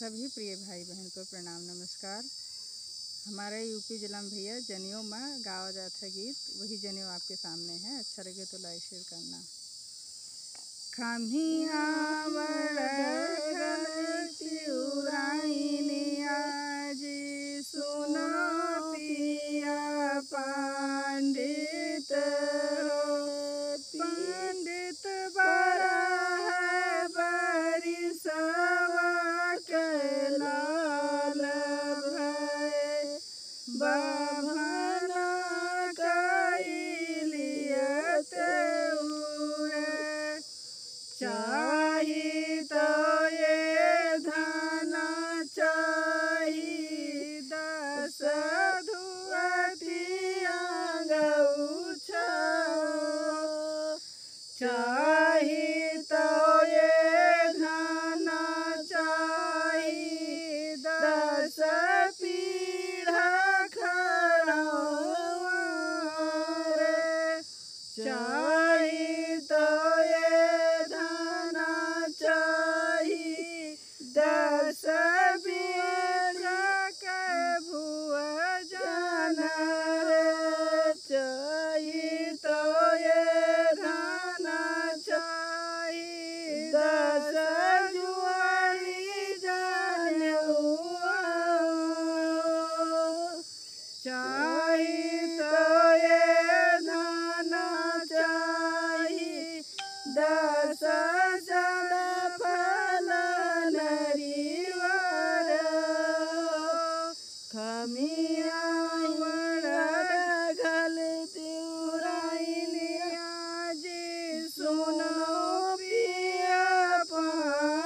सभी प्रिय भाई बहन को प्रणाम नमस्कार। हमारे यूपी जिला में भैया जनेऊ में गावा जाता है गीत, वही जनेऊ आपके सामने है। अच्छा लगे तो लाइक शेयर करना। खमिया बड़